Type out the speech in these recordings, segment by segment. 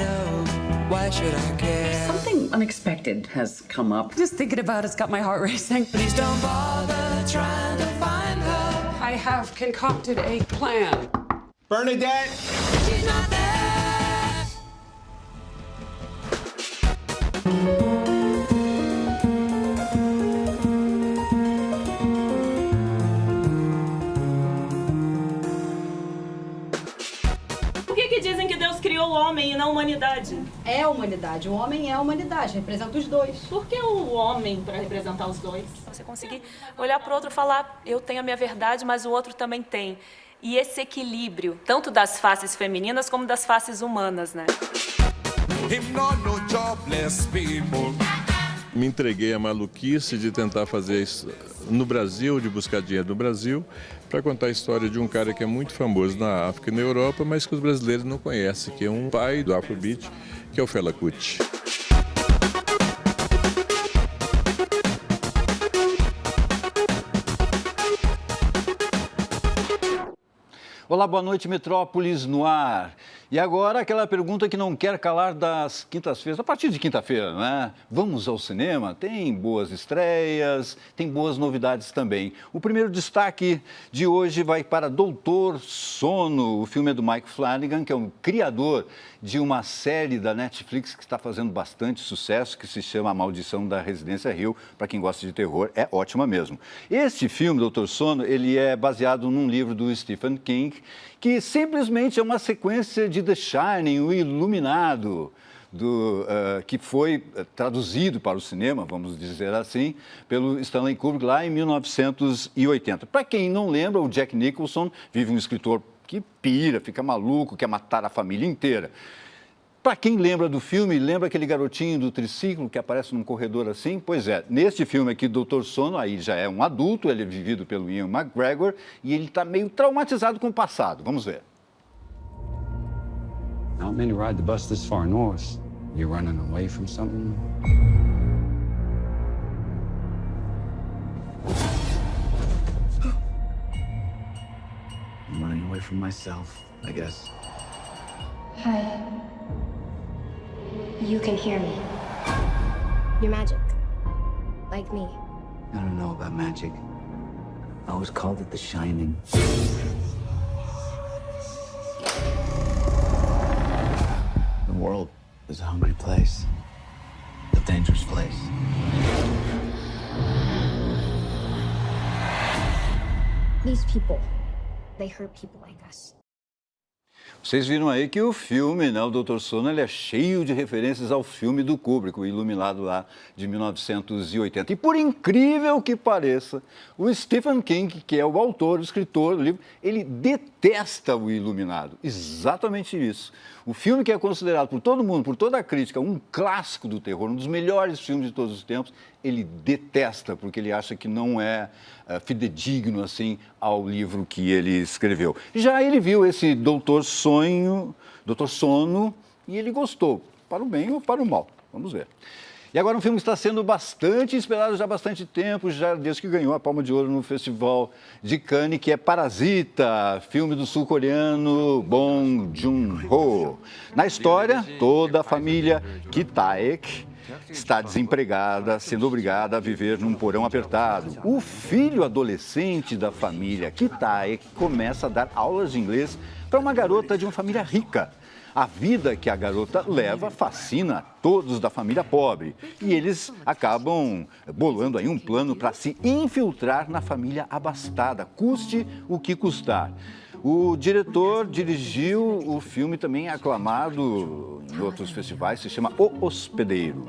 know. Why should I care? Something unexpected has come up. Just thinking about it's got my heart racing. Please don't bother trying to find her. I have concocted a plan. Bernadette! She's not there. Por que dizem que Deus criou o homem e não a humanidade? É a humanidade, o homem é a humanidade, representa os dois. Por que o homem para representar os dois? Você conseguir olhar para o outro e falar, eu tenho a minha verdade, mas o outro também tem. E esse equilíbrio, tanto das faces femininas como das faces humanas, né? Me entreguei à maluquice de tentar fazer isso no Brasil, de buscar dinheiro no Brasil, para contar a história de um cara que é muito famoso na África e na Europa, mas que os brasileiros não conhecem, que é um pai do Afrobeat, que é o Fela Kuti. Olá, boa noite, Metrópolis no ar. E agora aquela pergunta que não quer calar das quintas-feiras, a partir de quinta-feira, né? Vamos ao cinema? Tem boas estreias, tem boas novidades também. O primeiro destaque de hoje vai para Doutor Sono. O filme é do Mike Flanagan, que é o criador de uma série da Netflix que está fazendo bastante sucesso, que se chama A Maldição da Residência Hill. Para quem gosta de terror, é ótima mesmo. Este filme, Doutor Sono, ele é baseado num livro do Stephen King, que simplesmente é uma sequência de The Shining, o Iluminado, que foi traduzido para o cinema, vamos dizer assim, pelo Stanley Kubrick lá em 1980. Para quem não lembra, o Jack Nicholson vive um escritor que pira, fica maluco, quer matar a família inteira. Para quem lembra do filme, lembra aquele garotinho do triciclo que aparece num corredor assim? Pois é, neste filme aqui, Doutor Sono, aí já é um adulto, ele é vivido pelo Ian McGregor e ele está meio traumatizado com o passado. Vamos ver. Not many ride the bus this far north. You're running away from something? I'm running away from myself, I guess. Hi. You can hear me. You're magic. Like me. I don't know about magic. I always called it The Shining. The world is a hungry place. A dangerous place. These people, they hurt people like us. Vocês viram aí que o filme, né, o Doutor Sono, ele é cheio de referências ao filme do Kubrick, o Iluminado lá de 1980. E por incrível que pareça, o Stephen King, que é o autor, o escritor do livro, ele detesta o Iluminado. Exatamente isso. O filme que é considerado por todo mundo, por toda a crítica, um clássico do terror, um dos melhores filmes de todos os tempos, ele detesta, porque ele acha que não é fidedigno assim ao livro que ele escreveu. Já ele viu esse Doutor Sono, e ele gostou, para o bem ou para o mal. Vamos ver. E agora um filme que está sendo bastante esperado já há bastante tempo, já desde que ganhou a Palma de Ouro no Festival de Cannes, que é Parasita, filme do sul-coreano Bong Joon-ho. Na história, toda a família Ki-taek está desempregada, sendo obrigada a viver num porão apertado. O filho adolescente da família Ki-taek começa a dar aulas de inglês para uma garota de uma família rica. A vida que a garota leva fascina a todos da família pobre e eles acabam bolando aí um plano para se infiltrar na família abastada, custe o que custar. O diretor dirigiu o filme também aclamado em outros festivais, se chama O Hospedeiro.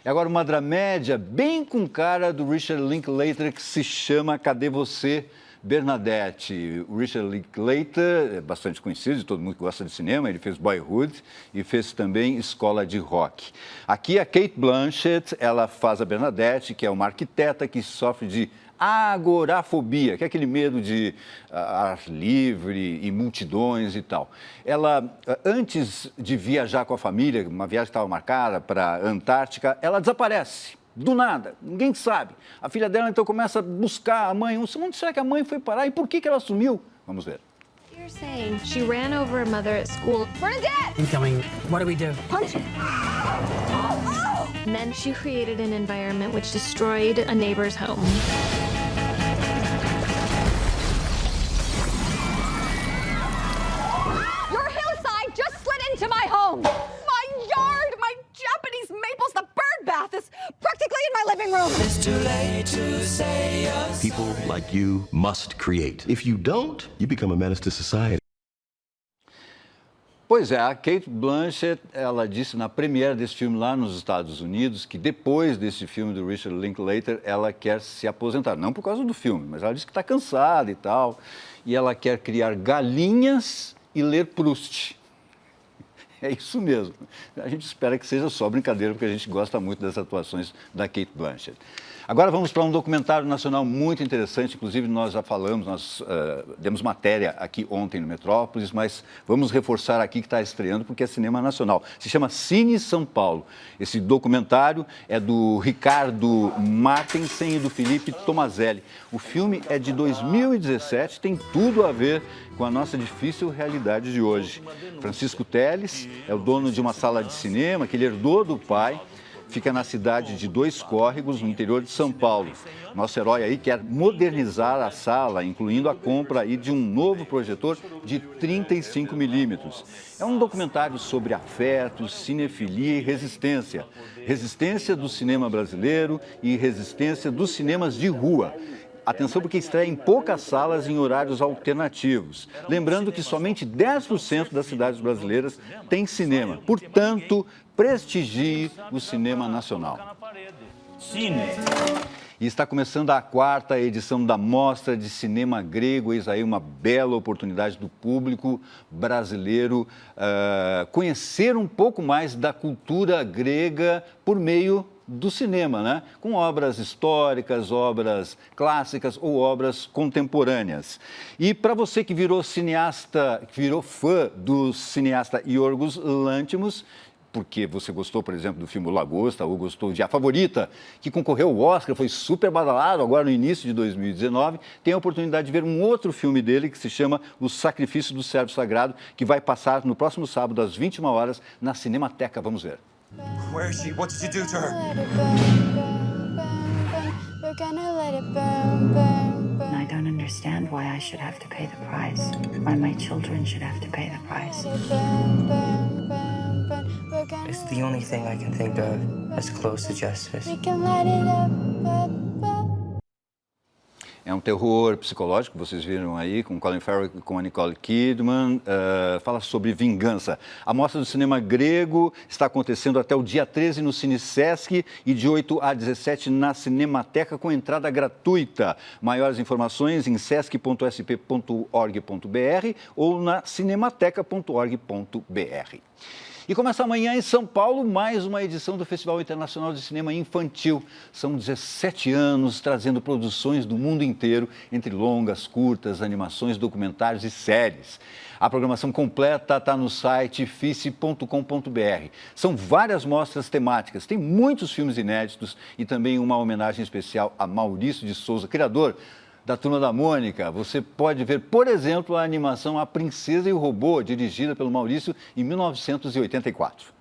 E agora uma dramédia bem com cara do Richard Linklater que se chama Cadê Você, Bernadette? O Richard Linklater é bastante conhecido de todo mundo que gosta de cinema, ele fez Boyhood e fez também Escola de Rock. Aqui a Cate Blanchett, ela faz a Bernadette, que é uma arquiteta que sofre de agorafobia, que é aquele medo de ar livre e multidões e tal. Ela, antes de viajar com a família, uma viagem que estava marcada para a Antártica, ela desaparece. Do nada, ninguém sabe. A filha dela então começa a buscar a mãe. Onde será que a mãe foi parar e por que ela sumiu? Vamos ver. You're saying she ran over her mother at school. Bernadette! Incoming. What do we do? Punch it! And then she created an environment which destroyed a neighbor's home. Your hillside just slid into my home! My yard, my Japanese maples, the bird bath is practically in my living room! It's too late to say you're People like you must create. If you don't, you become a menace to society. Pois é, a Cate Blanchett, ela disse na premiere desse filme lá nos Estados Unidos que depois desse filme do Richard Linklater, ela quer se aposentar. Não por causa do filme, mas ela disse que está cansada e tal. E ela quer criar galinhas e ler Proust. É isso mesmo. A gente espera que seja só brincadeira, porque a gente gosta muito das atuações da Cate Blanchett. Agora vamos para um documentário nacional muito interessante, inclusive nós já falamos, nós demos matéria aqui ontem no Metrópolis, mas vamos reforçar aqui que está estreando porque é cinema nacional. Se chama Cine São Paulo. Esse documentário é do Ricardo Martensen e do Felipe Tomazelli. O filme é de 2017, tem tudo a ver com a nossa difícil realidade de hoje. Francisco Teles é o dono de uma sala de cinema que ele herdou do pai. Fica na cidade de Dois Córregos, no interior de São Paulo. Nosso herói aí quer modernizar a sala, incluindo a compra aí de um novo projetor de 35 milímetros. É um documentário sobre afeto, cinefilia e resistência. Resistência do cinema brasileiro e resistência dos cinemas de rua. Atenção, porque estreia em poucas salas em horários alternativos. Lembrando que somente 10% das cidades brasileiras têm cinema. Portanto, prestigie o cinema nacional. E está começando a 4ª edição da Mostra de Cinema Grego. Eis aí uma bela oportunidade do público brasileiro conhecer um pouco mais da cultura grega por meio do cinema, né? Com obras históricas, obras clássicas ou obras contemporâneas. E para você que virou cineasta, que virou fã do cineasta Yorgos Lanthimos, porque você gostou, por exemplo, do filme O Lagosta, ou gostou de A Favorita, que concorreu ao Oscar, foi super badalado agora no início de 2019, tem a oportunidade de ver um outro filme dele que se chama O Sacrifício do Servo Sagrado, que vai passar no próximo sábado às 21 horas na Cinemateca. Vamos ver. Where is she? What did you do to her? We're gonna let it burn, burn, burn. I don't understand why I should have to pay the price. Why my children should have to pay the price. Burn, burn, burn, burn. We're gonna It's the only thing I can think of as close to justice. we can light it up, up, up. É um terror psicológico, vocês viram aí, com Colin Farrell e com a Nicole Kidman, fala sobre vingança. A Mostra do Cinema Grego está acontecendo até o dia 13 no Cine Sesc e de 8 a 17 na Cinemateca, com entrada gratuita. Maiores informações em sesc.sp.org.br ou na cinemateca.org.br. E começa amanhã em São Paulo mais uma edição do Festival Internacional de Cinema Infantil. São 17 anos trazendo produções do mundo inteiro, entre longas, curtas, animações, documentários e séries. A programação completa está no site fice.com.br. São várias mostras temáticas, tem muitos filmes inéditos e também uma homenagem especial a Maurício de Souza, criador da Turma da Mônica. Você pode ver, por exemplo, a animação A Princesa e o Robô, dirigida pelo Maurício em 1984.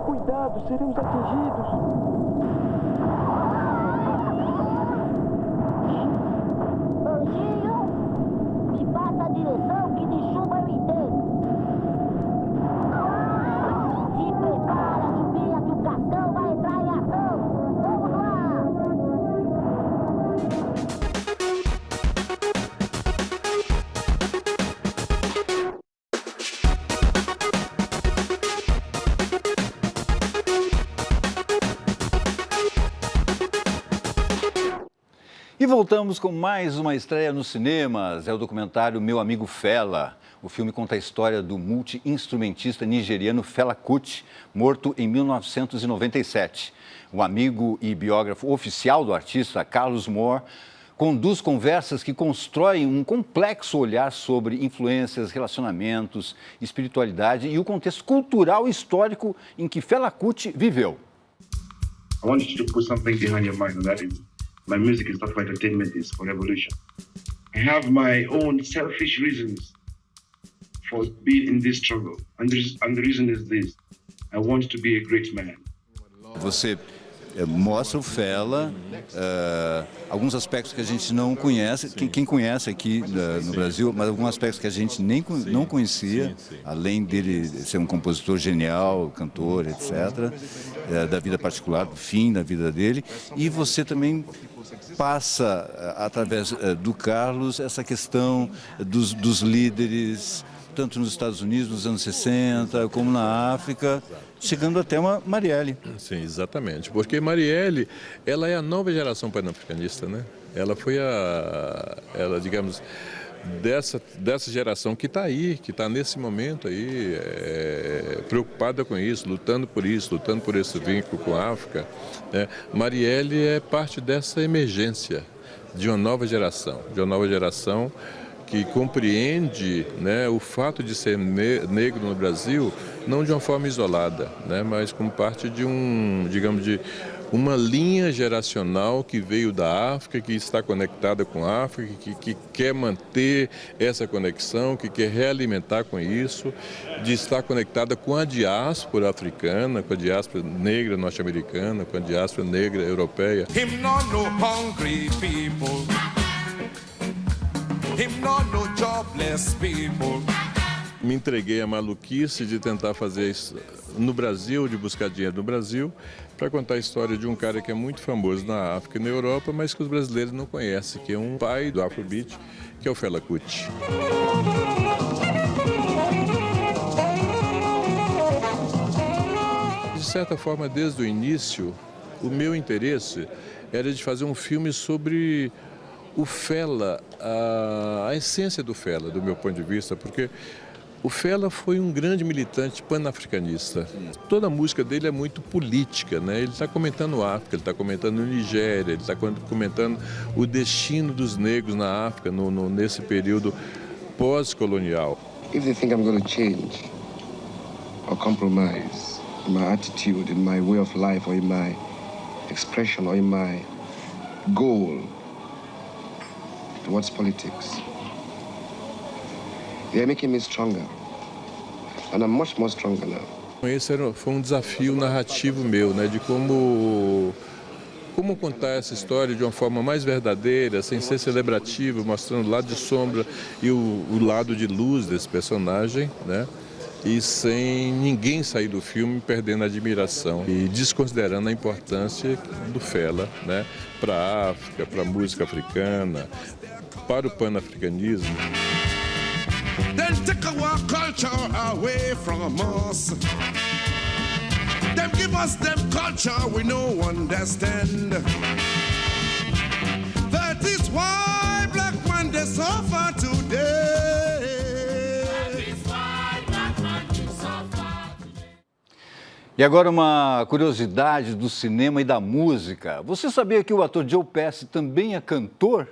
Cuidado, seremos atingidos. Anjinho, me passa a direção que de chuva eu entendo. Se prepara, Julinha, que o cartão vai entrar em ação. Vamos lá! E voltamos com mais uma estreia nos cinemas. É o documentário Meu Amigo Fela. O filme conta a história do multi-instrumentista nigeriano Fela Kuti, morto em 1997. O amigo e biógrafo oficial do artista, Carlos Moore, conduz conversas que constroem um complexo olhar sobre influências, relacionamentos, espiritualidade e o contexto cultural e histórico em que Fela Kuti viveu. I want you to put something behind your mind, and that is My music is not for entertainment, it's for revolution. I have my own selfish reasons for being in this struggle. And the reason is this. I want to be a great man. Você mostra o Fela, alguns aspectos que a gente não conhece, quem conhece aqui no Brasil, mas alguns aspectos que a gente não conhecia, além dele ser um compositor genial, cantor, etc., da vida particular, do fim da vida dele, e você também passa, através do Carlos, essa questão dos líderes, tanto nos Estados Unidos, nos anos 60, como na África, chegando até uma Marielle. Sim, exatamente. Porque Marielle, ela é a nova geração pan-africanista, né? Ela foi digamos, dessa geração que está aí, que está nesse momento aí, preocupada com isso, lutando por esse vínculo com a África, né? Marielle é parte dessa emergência de uma nova geração, que compreende, né, o fato de ser negro no Brasil não de uma forma isolada, né, mas como parte de uma linha geracional que veio da África, que está conectada com a África, que quer manter essa conexão, que quer realimentar com isso, de estar conectada com a diáspora africana, com a diáspora negra norte-americana, com a diáspora negra europeia. Him not no hungry people. Him not no jobless people. Me entreguei à maluquice de tentar fazer isso no Brasil, de buscar dinheiro no Brasil, para contar a história de um cara que é muito famoso na África e na Europa, mas que os brasileiros não conhecem, que é um pai do Afrobeat, que é o Fela Kuti. De certa forma, desde o início, o meu interesse era de fazer um filme sobre o Fela, a essência do Fela, do meu ponto de vista, porque o Fela foi um grande militante pan-africanista. Toda a música dele é muito política, né? Ele está comentando a África, ele está comentando Nigéria, ele está comentando o destino dos negros na África nesse período pós-colonial. If they think I'm going to change or compromise in my attitude, in my way of life, or in my expression, or in my goal towards politics, they are making me stronger, and I'm much more stronger now. Esse foi um desafio narrativo meu, né, de como contar essa história de uma forma mais verdadeira, sem ser celebrativo, mostrando o lado de sombra e o lado de luz desse personagem, né, e sem ninguém sair do filme perdendo a admiração e desconsiderando a importância do Fela, né, para a África, para a música africana, para o pan-africanismo. Then take our culture away from us. Them give us them culture we no understand. That is why black man they suffer today. That is why black man they suffer today. E agora uma curiosidade do cinema e da música. Você sabia que o ator Joe Pesci também é cantor?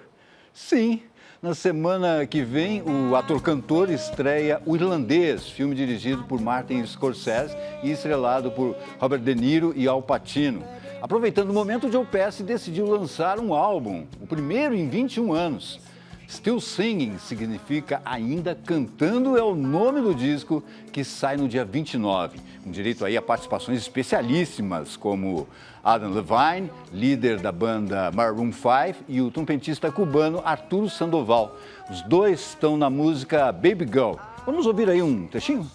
Sim. Na semana que vem, o ator-cantor estreia O Irlandês, filme dirigido por Martin Scorsese e estrelado por Robert De Niro e Al Pacino. Aproveitando o momento, Joe Pesci decidiu lançar um álbum, o primeiro em 21 anos. Still Singing significa Ainda Cantando, é o nome do disco que sai no dia 29, com direito aí a participações especialíssimas como Adam Levine, líder da banda Maroon 5, e o trompetista cubano Arturo Sandoval. Os dois estão na música Baby Girl. Vamos ouvir aí um trechinho?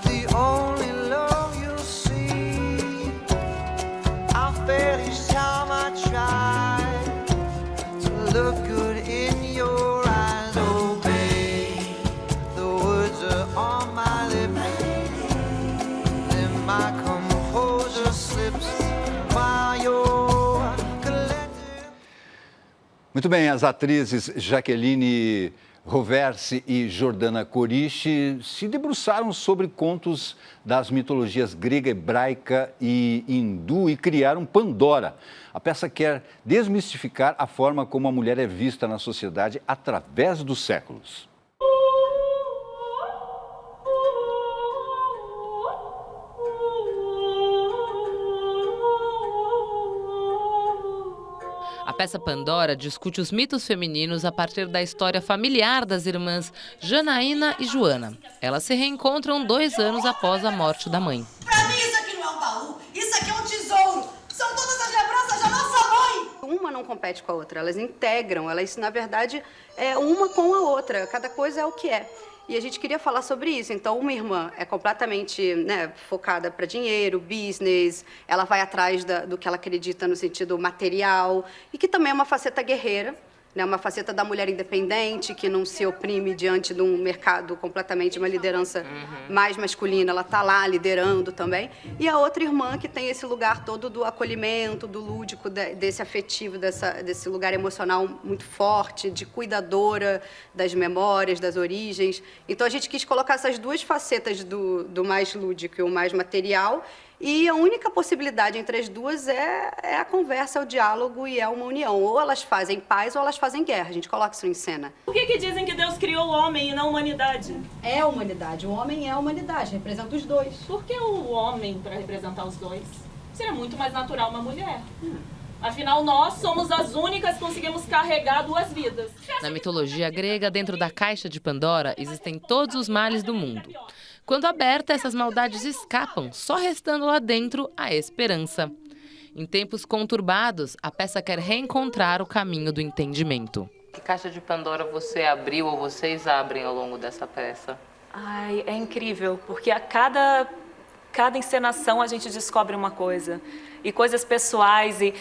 The only love you see, I feel each time I try to look good in your eyes, oh babe. The words are on my lips, then my composure slips while you're collecting. Muito bem, as atrizes Jaqueline Roversi e Jordana Corici se debruçaram sobre contos das mitologias grega, hebraica e hindu e criaram Pandora. A peça quer desmistificar a forma como a mulher é vista na sociedade através dos séculos. A peça Pandora discute os mitos femininos a partir da história familiar das irmãs Janaína e Joana. Elas se reencontram 2 anos após a morte da mãe. Pra mim isso aqui não é um baú, isso aqui é um tesouro. São todas as lembranças da nossa mãe. Uma não compete com a outra, elas integram, elas na verdade é uma com a outra, cada coisa é o que é. E a gente queria falar sobre isso. Então, uma irmã é completamente focada para dinheiro, business, ela vai atrás do que ela acredita no sentido material, e que também é uma faceta guerreira, uma faceta da mulher independente, que não se oprime diante de um mercado completamente, uma liderança mais masculina, ela está lá liderando também. E a outra irmã que tem esse lugar todo do acolhimento, do lúdico, desse afetivo, desse lugar emocional muito forte, de cuidadora das memórias, das origens. Então a gente quis colocar essas 2 facetas do mais lúdico e o mais material. E a única possibilidade entre as duas é a conversa, é o diálogo e é uma união. Ou elas fazem paz ou elas fazem guerra. A gente coloca isso em cena. Por que dizem que Deus criou o homem e não a humanidade? É a humanidade. O homem é a humanidade, representa os 2. Por que o homem para representar os 2? Seria muito mais natural uma mulher. Afinal, nós somos as únicas que conseguimos carregar 2 vidas. Na mitologia grega, dentro da caixa de Pandora, existem todos os males do mundo. Quando aberta, essas maldades escapam, só restando lá dentro a esperança. Em tempos conturbados, a peça quer reencontrar o caminho do entendimento. Que caixa de Pandora você abriu ou vocês abrem ao longo dessa peça? Ai, é incrível, porque a cada encenação a gente descobre uma coisa. E coisas pessoais, e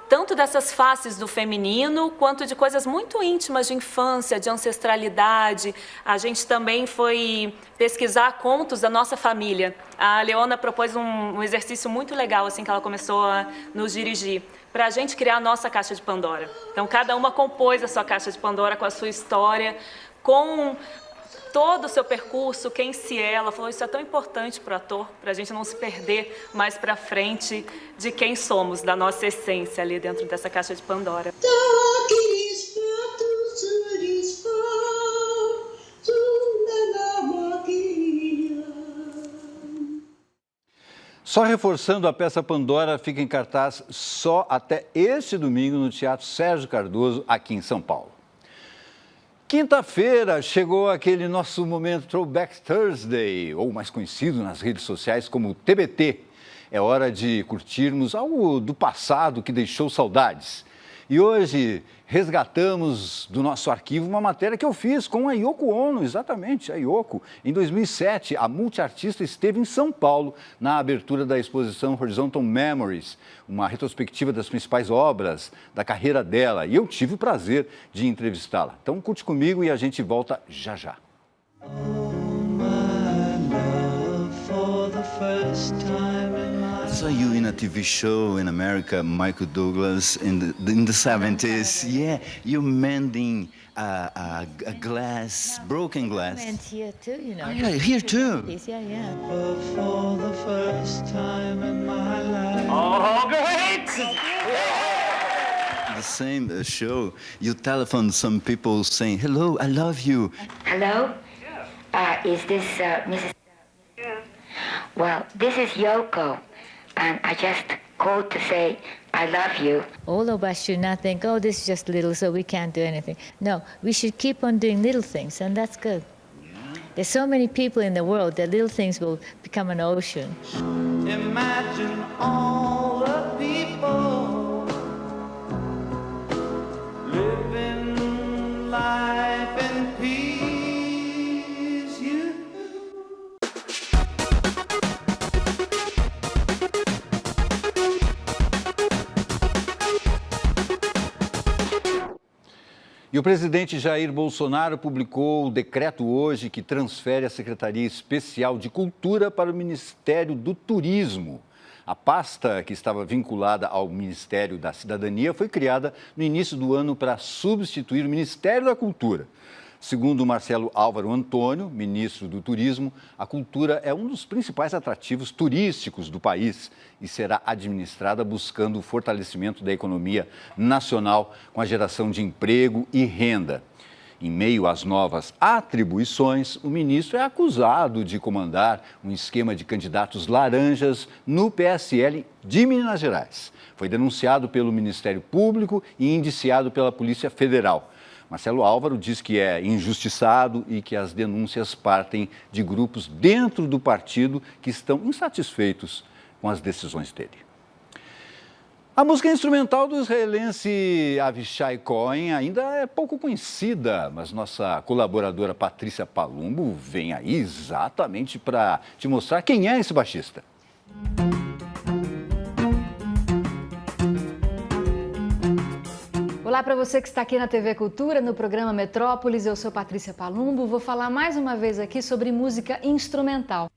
tanto dessas faces do feminino, quanto de coisas muito íntimas de infância, de ancestralidade. A gente também foi pesquisar contos da nossa família. A Leona propôs um exercício muito legal, assim, que ela começou a nos dirigir, para a gente criar a nossa caixa de Pandora. Então, cada uma compôs a sua caixa de Pandora com a sua história, com todo o seu percurso, quem se é. Ela falou, isso é tão importante para o ator, para a gente não se perder mais para frente de quem somos, da nossa essência ali dentro dessa caixa de Pandora. Só reforçando, a peça Pandora fica em cartaz só até este domingo no Teatro Sérgio Cardoso, aqui em São Paulo. Quinta-feira chegou aquele nosso momento Throwback Thursday, ou mais conhecido nas redes sociais como TBT. É hora de curtirmos algo do passado que deixou saudades. E hoje resgatamos do nosso arquivo uma matéria que eu fiz com a Yoko Ono, exatamente, a Yoko. Em 2007, a multiartista esteve em São Paulo na abertura da exposição Horizontal Memories, uma retrospectiva das principais obras da carreira dela. E eu tive o prazer de entrevistá-la. Então curte comigo e a gente volta já já. I saw you in a TV show in America, Michael Douglas, in the 70s. Yeah, you're mending a glass, broken glass. I meant here too, you know. Oh, yeah, here too. Yeah, yeah. For the first time in my life. Oh, great! The same show, you telephoned some people saying, hello, I love you. Hello? Is this Mrs. Yeah. Well, this is Yoko. And I just called to say, I love you. All of us should not think, oh, this is just little, so we can't do anything. No, we should keep on doing little things, and that's good. Yeah. There's so many people in the world that little things will become an ocean. Imagine all the people living life in peace. E o presidente Jair Bolsonaro publicou o decreto hoje que transfere a Secretaria Especial de Cultura para o Ministério do Turismo. A pasta, que estava vinculada ao Ministério da Cidadania, foi criada no início do ano para substituir o Ministério da Cultura. Segundo Marcelo Álvaro Antônio, ministro do Turismo, a cultura é um dos principais atrativos turísticos do país e será administrada buscando o fortalecimento da economia nacional com a geração de emprego e renda. Em meio às novas atribuições, o ministro é acusado de comandar um esquema de candidatos laranjas no PSL de Minas Gerais. Foi denunciado pelo Ministério Público e indiciado pela Polícia Federal. Marcelo Álvaro diz que é injustiçado e que as denúncias partem de grupos dentro do partido que estão insatisfeitos com as decisões dele. A música instrumental do israelense Avishai Cohen ainda é pouco conhecida, mas nossa colaboradora Patrícia Palumbo vem aí exatamente para te mostrar quem é esse baixista. Olá para você que está aqui na TV Cultura, no programa Metrópolis. Eu sou Patrícia Palumbo, vou falar mais uma vez aqui sobre música instrumental.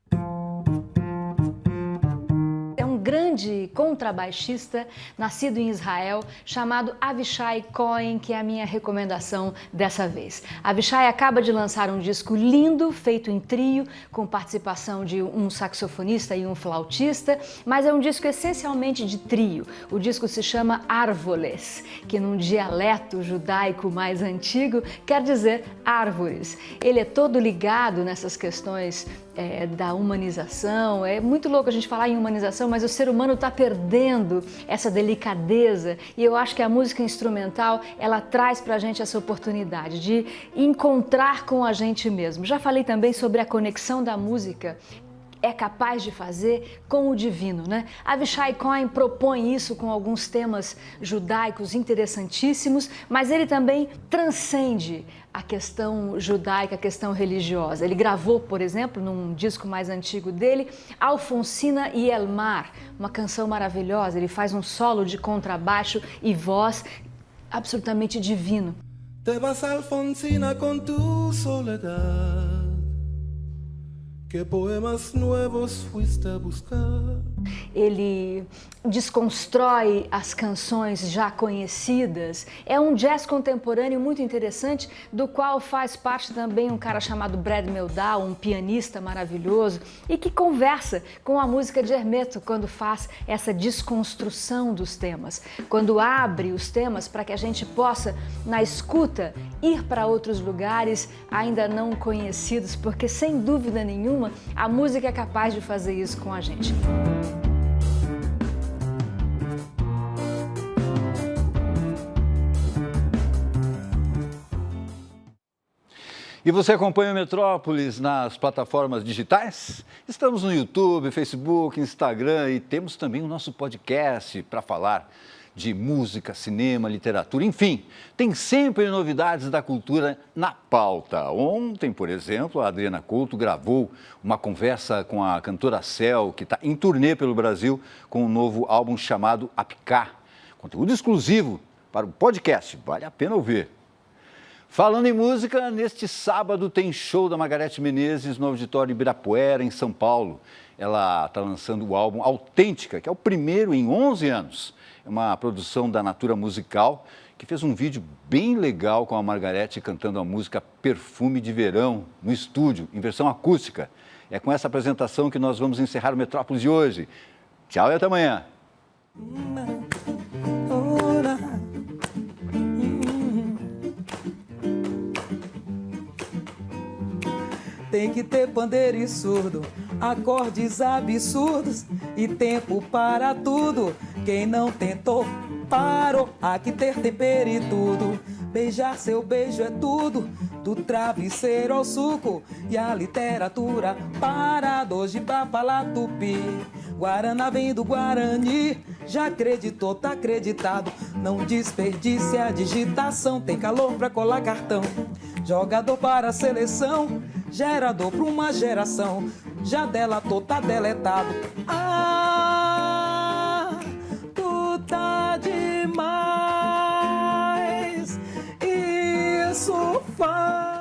Grande contrabaixista, nascido em Israel, chamado Avishai Cohen, que é a minha recomendação dessa vez. Avishai acaba de lançar um disco lindo, feito em trio, com participação de um saxofonista e um flautista, mas é um disco essencialmente de trio. O disco se chama Árvores, que num dialeto judaico mais antigo quer dizer árvores. Ele é todo ligado nessas questões da humanização. É muito louco a gente falar em humanização, mas o ser humano está perdendo essa delicadeza e eu acho que a música instrumental, ela traz para a gente essa oportunidade de encontrar com a gente mesmo. Já falei também sobre a conexão da música é capaz de fazer com o divino, né? Avishai Cohen propõe isso com alguns temas judaicos interessantíssimos, mas ele também transcende a questão judaica, a questão religiosa. Ele gravou, por exemplo, num disco mais antigo dele, Alfonsina e Elmar, uma canção maravilhosa. Ele faz um solo de contrabaixo e voz absolutamente divino. Te vas, Alfonsina, con tu soledad. Que poemas novos fuiste a buscar? Ele desconstrói as canções já conhecidas. É um jazz contemporâneo muito interessante, do qual faz parte também um cara chamado Brad Mehldau, um pianista maravilhoso, e que conversa com a música de Hermeto quando faz essa desconstrução dos temas, quando abre os temas para que a gente possa, na escuta, ir para outros lugares ainda não conhecidos, porque sem dúvida nenhuma a música é capaz de fazer isso com a gente. E você acompanha o Metrópolis nas plataformas digitais? Estamos no YouTube, Facebook, Instagram e temos também o nosso podcast para falar de música, cinema, literatura, enfim, tem sempre novidades da cultura na pauta. Ontem, por exemplo, a Adriana Couto gravou uma conversa com a cantora Cel, que está em turnê pelo Brasil com um novo álbum chamado Apicá. Conteúdo exclusivo para o podcast, vale a pena ouvir. Falando em música, neste sábado tem show da Margareth Menezes no Auditório Ibirapuera, em São Paulo. Ela está lançando o álbum Autêntica, que é o primeiro em 11 anos. É uma produção da Natura Musical, que fez um vídeo bem legal com a Margareth cantando a música Perfume de Verão, no estúdio, em versão acústica. É com essa apresentação que nós vamos encerrar o Metrópolis de hoje. Tchau e até amanhã. Tem que ter pandeiro e surdo, acordes absurdos e tempo para tudo. Quem não tentou, parou. Há que ter tempero e tudo. Beijar seu beijo é tudo, do travesseiro ao suco. E a literatura parada hoje pra falar tupi. Guaraná vem do Guarani, já acreditou, tá acreditado. Não desperdice a digitação, tem calor pra colar cartão. Jogador para a seleção, gerador pra uma geração. Já delatou, tá deletado. Ah, tu tá demais. Isso faz